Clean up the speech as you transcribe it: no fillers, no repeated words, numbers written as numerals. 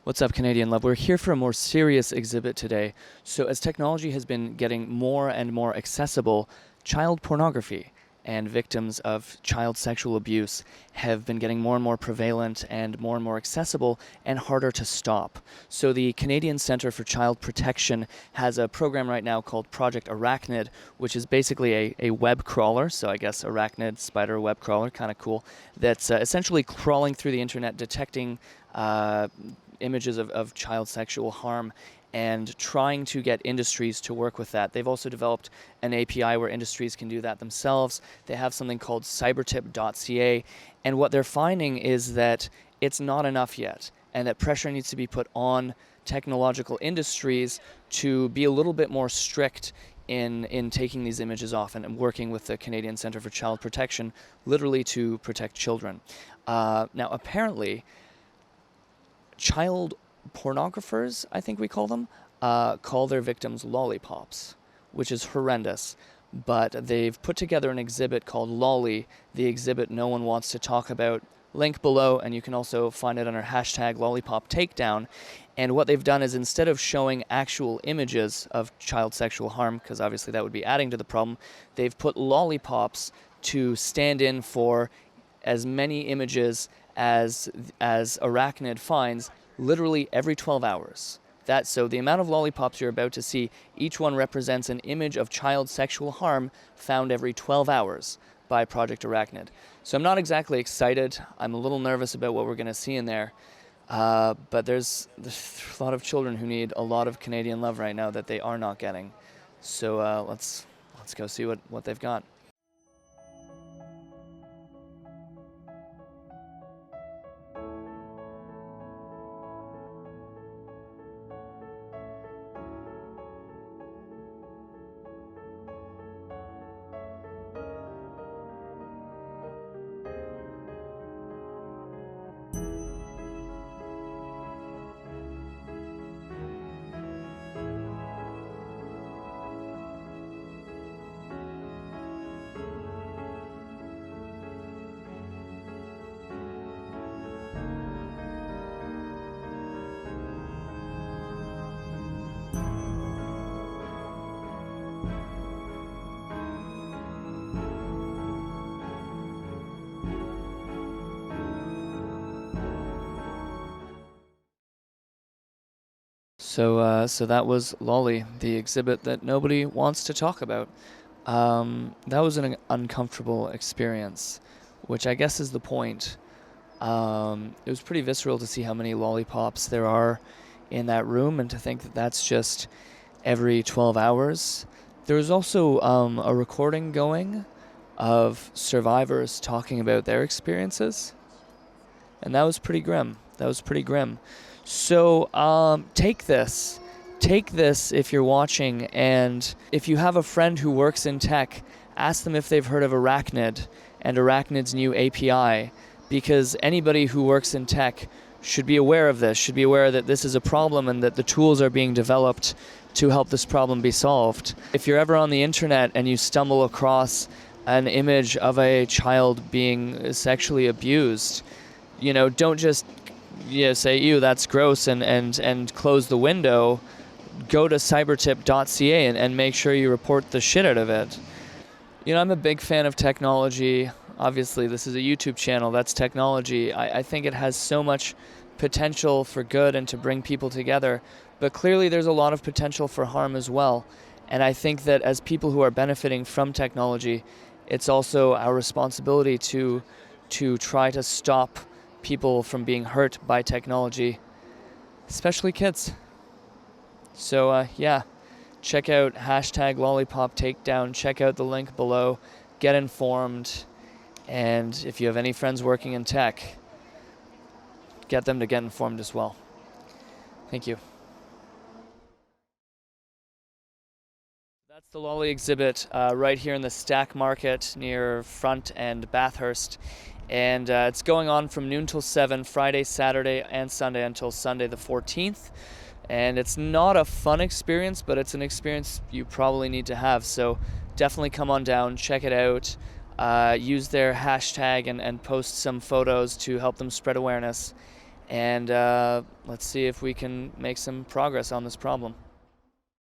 What's up, Canadian Love? We're here for a more serious exhibit today. So as technology has been getting more and more accessible, child pornography and victims of child sexual abuse have been getting more and more prevalent and more accessible and harder to stop. So the Canadian Centre for Child Protection has a program right now called Project Arachnid, which is basically a web crawler. So I guess arachnid, spider web crawler, kind of cool. That's essentially crawling through the internet, detecting images of child sexual harm and trying to get industries to work with that. They've also developed an API where industries can do that themselves. They have something called cybertip.ca, and what they're finding is that it's not enough yet, and that pressure needs to be put on technological industries to be a little bit more strict in taking these images off and working with the Canadian Centre for Child Protection, literally to protect children. Now, apparently, child pornographers, I think we call them, call their victims lollipops, which is horrendous. But they've put together an exhibit called Lolly, the exhibit no one wants to talk about. Link below, and you can also find it under hashtag lollipop takedown. And what they've done is, instead of showing actual images of child sexual harm, because obviously that would be adding to the problem, they've put lollipops to stand in for as many images as Arachnid finds literally every 12 hours. So the amount of lollipops you're about to see, each one represents an image of child sexual harm found every 12 hours by Project Arachnid. So I'm not exactly excited. I'm a little nervous about what we're going to see in there. But there's a lot of children who need a lot of Canadian love right now that they are not getting. So let's go see what they've got. So that was Lolly, the exhibit that nobody wants to talk about. That was an uncomfortable experience, which I guess is the point. It was pretty visceral to see how many lollipops there are in that room, and to think that that's just every 12 hours. There was also a recording going of survivors talking about their experiences, and that was pretty grim. So take this if you're watching, and if you have a friend who works in tech, ask them if they've heard of Arachnid and Arachnid's new API, because anybody who works in tech should be aware of this, should be aware that this is a problem and that the tools are being developed to help this problem be solved. If you're ever on the internet and you stumble across an image of a child being sexually abused, don't just say, ew, that's gross, and close the window. Go to cybertip.ca and make sure you report the shit out of it. I'm a big fan of technology. Obviously, this is a YouTube channel. That's technology. I think it has so much potential for good and to bring people together. But clearly, there's a lot of potential for harm as well. And I think that as people who are benefiting from technology, it's also our responsibility to try to stop people from being hurt by technology, especially kids. So check out hashtag lollipop takedown, check out the link below, get informed, and if you have any friends working in tech, get them to get informed as well. Thank you. That's the Lolly exhibit right here in the Stack Market near Front and Bathurst. And it's going on from noon till 7, Friday, Saturday, and Sunday until Sunday the 14th. And it's not a fun experience, but it's an experience you probably need to have. So definitely come on down, check it out, use their hashtag and post some photos to help them spread awareness. and let's see if we can make some progress on this problem.